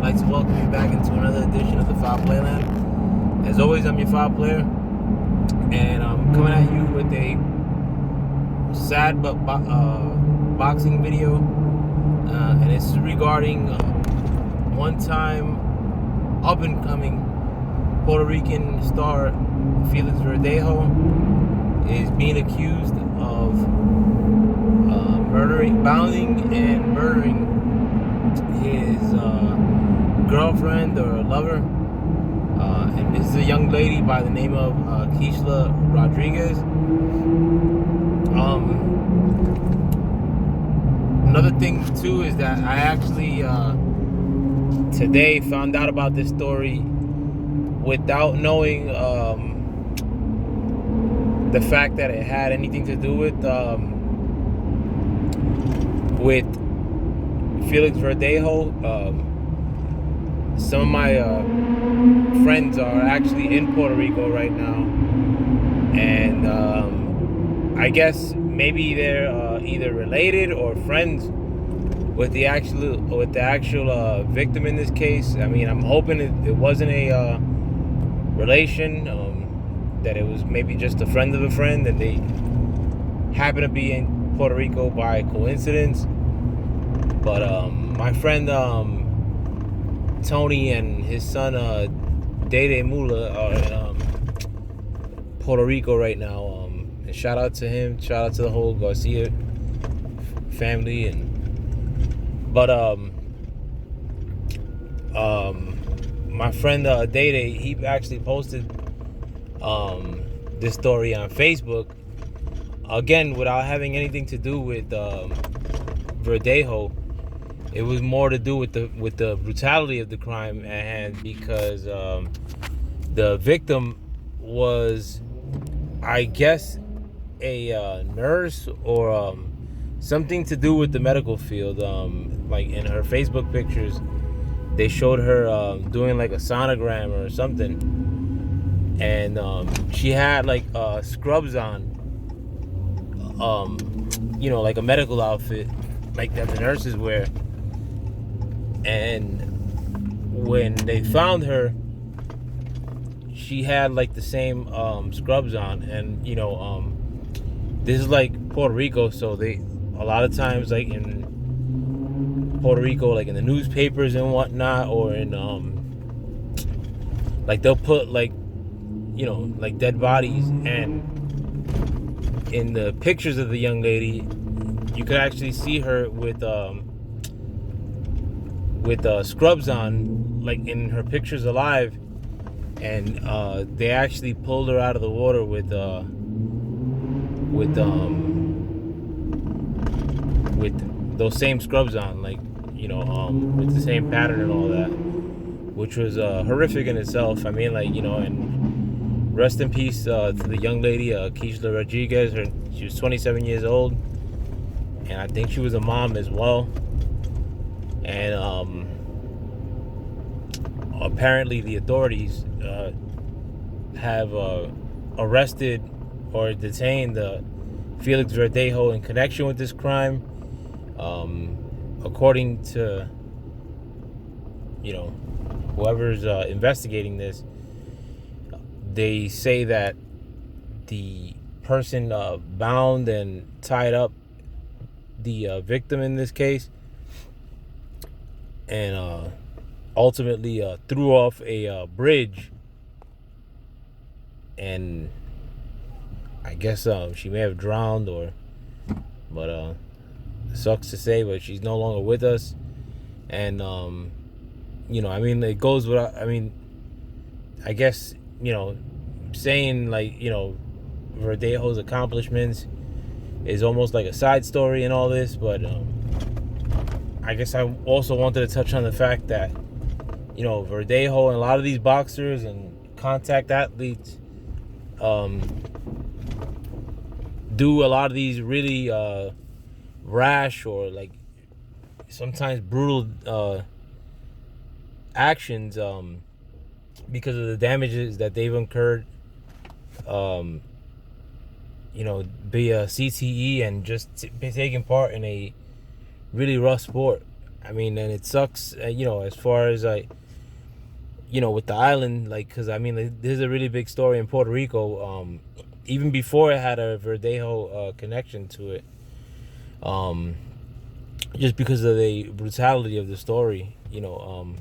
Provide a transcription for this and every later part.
I'd like to welcome you back into another edition of the Foul Playland. As always, I'm your foul player, and I'm coming at you with a sad but boxing video, and it's regarding one-time up-and-coming Puerto Rican star Felix Verdejo is being accused of bounding and murdering his girlfriend or lover, and this is a young lady by the name of Keishla Rodríguez. Another thing too is that I actually today found out about this story without knowing the fact that it had anything to do with Felix Verdejo. Some of my friends are actually in Puerto Rico right now, and I guess maybe they're either related or friends with the actual victim in this case. I mean, I'm hoping it wasn't a relation, that it was maybe just a friend of a friend, and they happen to be in Puerto Rico by coincidence. But my friend Tony and his son Dede Mula are in Puerto Rico right now. And shout out to him, shout out to the whole Garcia family. But my friend Dede, he actually posted this story on Facebook, again without having anything to do with Verdejo. It was more to do with the brutality of the crime at hand, because the victim was, I guess, a nurse or something to do with the medical field. Like in her Facebook pictures, they showed her doing like a sonogram or something, and she had like scrubs on, like a medical outfit, like that the nurses wear. And when they found her, she had like the same scrubs on. And this is like Puerto Rico, so they a lot of times, like in Puerto Rico, like in the newspapers and whatnot, or in like they'll put like like dead bodies, and in the pictures of the young lady you could actually see her with scrubs on, like in her pictures alive. And they actually pulled her out of the water with those same scrubs on, like with the same pattern and all that, which was horrific in itself. I mean, like, and rest in peace to the young lady, Keishla Rodríguez. She was 27 years old, and I think she was a mom as well. And apparently the authorities have arrested or detained Felix Verdejo in connection with this crime. According to whoever's investigating this, they say that the person bound and tied up the victim in this case, and ultimately threw off a bridge. And I guess she may have drowned, but it sucks to say, but she's no longer with us. And I mean, it goes without, I mean, I guess saying like Verdejo's accomplishments is almost like a side story in all this. But I guess I also wanted to touch on the fact that Verdejo and a lot of these boxers and contact athletes do a lot of these really rash or like sometimes brutal actions because of the damages that they've incurred, via CTE and just taking part in a really rough sport. I mean, and it sucks, as far as with the island, like, because I mean, like, there's a really big story in Puerto Rico. Even before it had a Verdejo connection to it, just because of the brutality of the story, so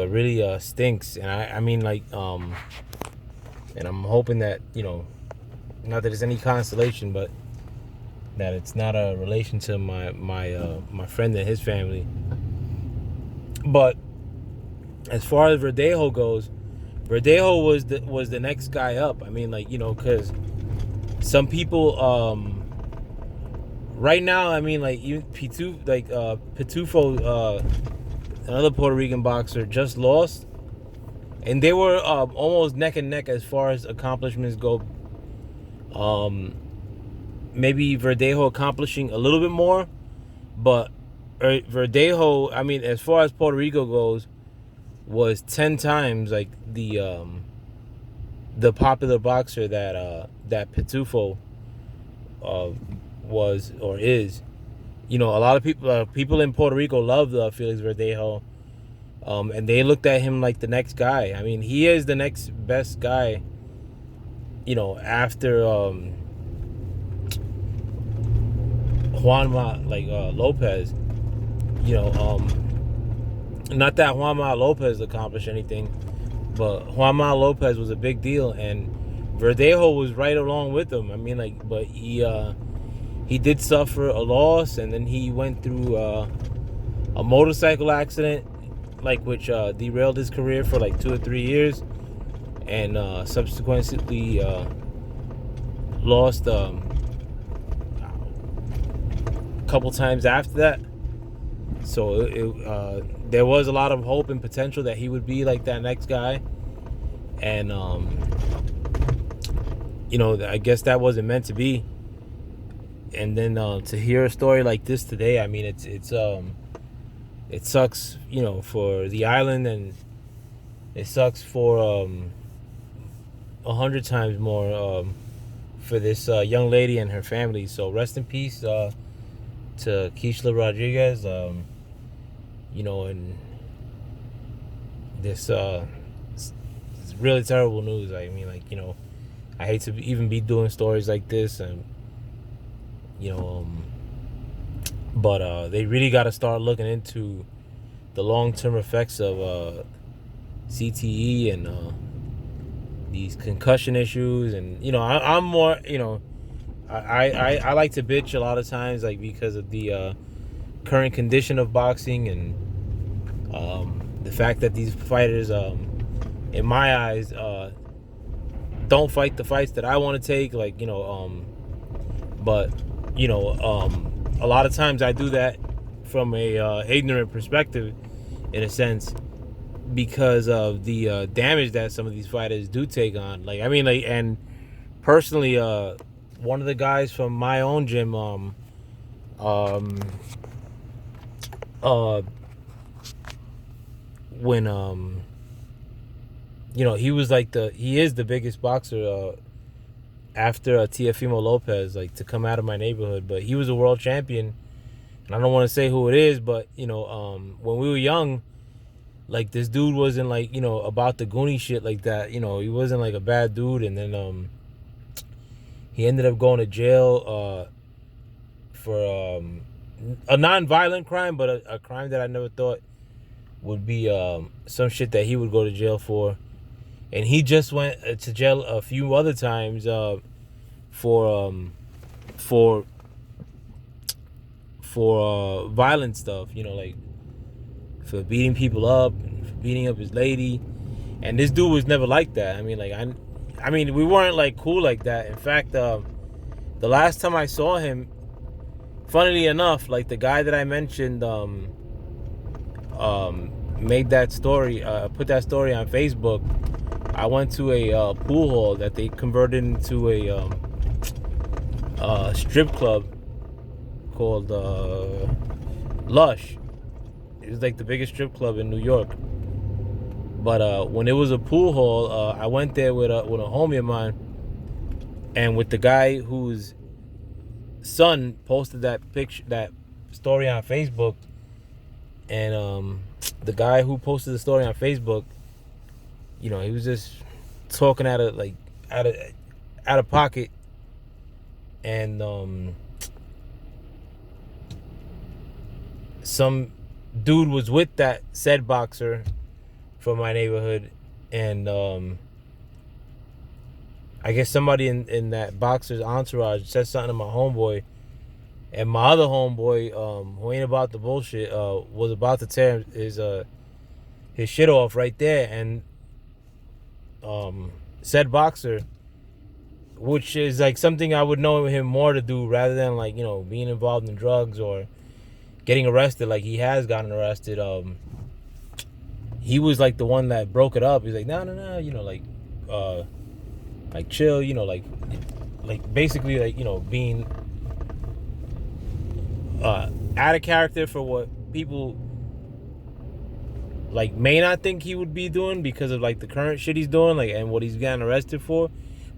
it really stinks. And I mean, like, and I'm hoping that, not that it's any consolation, but that it's not a relation to my friend and his family. But as far as Verdejo goes, Verdejo was the next guy up. I mean, like, because some people right now, I mean, like, even Pitufo, another Puerto Rican boxer, just lost, and they were almost neck and neck as far as accomplishments go. Maybe Verdejo accomplishing a little bit more, but Verdejo, I mean, as far as Puerto Rico goes, was 10 times like the popular boxer that Pitufo was or is. A lot of people in Puerto Rico love Felix Verdejo, and they looked at him like the next guy. I mean, he is the next best guy, after Juanma Lopez. Not that Juanma Lopez accomplished anything, but Juanma Lopez was a big deal, and Verdejo was right along with him. I mean, like, but he did suffer a loss, and then he went through a motorcycle accident, which derailed his career for like 2 or 3 years, and subsequently lost a couple times after that. So there was a lot of hope and potential that he would be like that next guy, and I guess that wasn't meant to be. And then to hear a story like this today, I mean, it sucks, for the island, and it sucks for 100 times more for this young lady and her family. So rest in peace to Keishla Rodríguez. And this it's really terrible news. I mean, like, I hate to even be doing stories like this, and but they really got to start looking into the long-term effects of CTE and these concussion issues. And I'm more, I like to bitch a lot of times, like, because of the current condition of boxing, and the fact that these fighters, in my eyes, don't fight the fights that I want to take, like, but a lot of times I do that from a ignorant perspective, in a sense, because of the damage that some of these fighters do take on. Like, I mean, like, and personally, one of the guys from my own gym, when he is the biggest boxer after Teofimo Lopez, like, to come out of my neighborhood. But he was a world champion, and I don't want to say who it is, but when we were young, like, this dude wasn't like, about the Goonie shit like that. He wasn't like a bad dude. And then he ended up going to jail for a non-violent crime, but a crime that I never thought would be some shit that he would go to jail for. And he just went to jail a few other times for violent stuff, like for beating people up and for beating up his lady. And this dude was never like that. I mean, like, I mean, we weren't like cool like that. In fact, the last time I saw him, funnily enough, like, the guy that I mentioned made that story, put that story on Facebook. I went to a pool hall that they converted into a strip club called Lush. It was like the biggest strip club in New York. But when it was a pool hall, I went there with a homie of mine, and with the guy whose son posted that picture, that story on Facebook, and the guy who posted the story on Facebook, he was just talking out of pocket, and some dude was with that said boxer from my neighborhood, and I guess somebody in that boxer's entourage said something to my homeboy, and my other homeboy, who ain't about the bullshit, was about to tear his shit off right there, and said boxer, which is like something I would know him more to do rather than like being involved in drugs or getting arrested. Like he has gotten arrested. He was like the one that broke it up. He's like, no, like chill, like basically like being out of character for what people like may not think he would be doing because of like the current shit he's doing, like, and what he's gotten arrested for.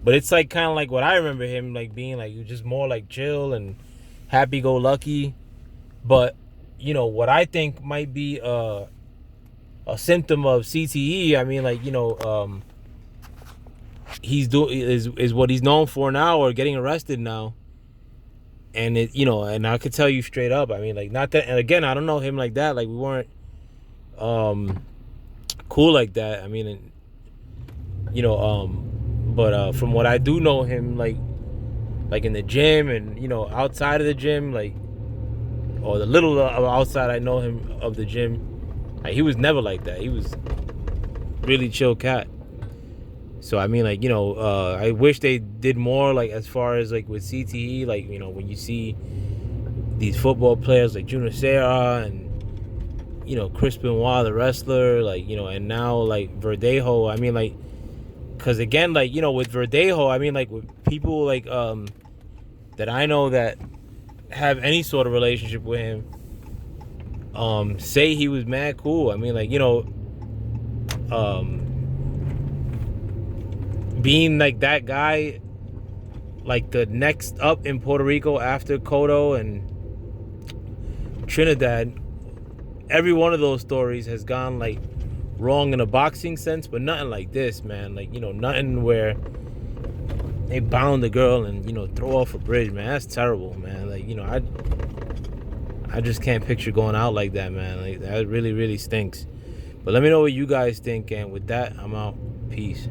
But it's like kind of like what I remember him like being, like just more like chill and happy-go-lucky. But what I think might be a symptom of CTE. I mean, like he's doing is what he's known for now, or getting arrested now. And it and I could tell you straight up, I mean, like, not that, and again, I don't know him like that, like we weren't cool like that. I mean, but from what I do know him, like in the gym and outside of the gym, like, or the little outside I know him of the gym, like, he was never like that. He was really chill cat. So I mean, like, I wish they did more, like, as far as like with CTE, like, when you see these football players like Junior Seau and Chris Benoit, the wrestler, like, and now like Verdejo. I mean, like, because again, like, with Verdejo, I mean, like, with people like that I know that have any sort of relationship with him, say he was mad cool. I mean, like, being like that guy, like the next up in Puerto Rico after Cotto and Trinidad, every one of those stories has gone like wrong in a boxing sense, but nothing like this, man. Like, nothing where they bound the girl and throw off a bridge, man. That's terrible, man. Like, I just can't picture going out like that, man. Like, that really, really stinks. But let me know what you guys think, and with that, I'm out. Peace.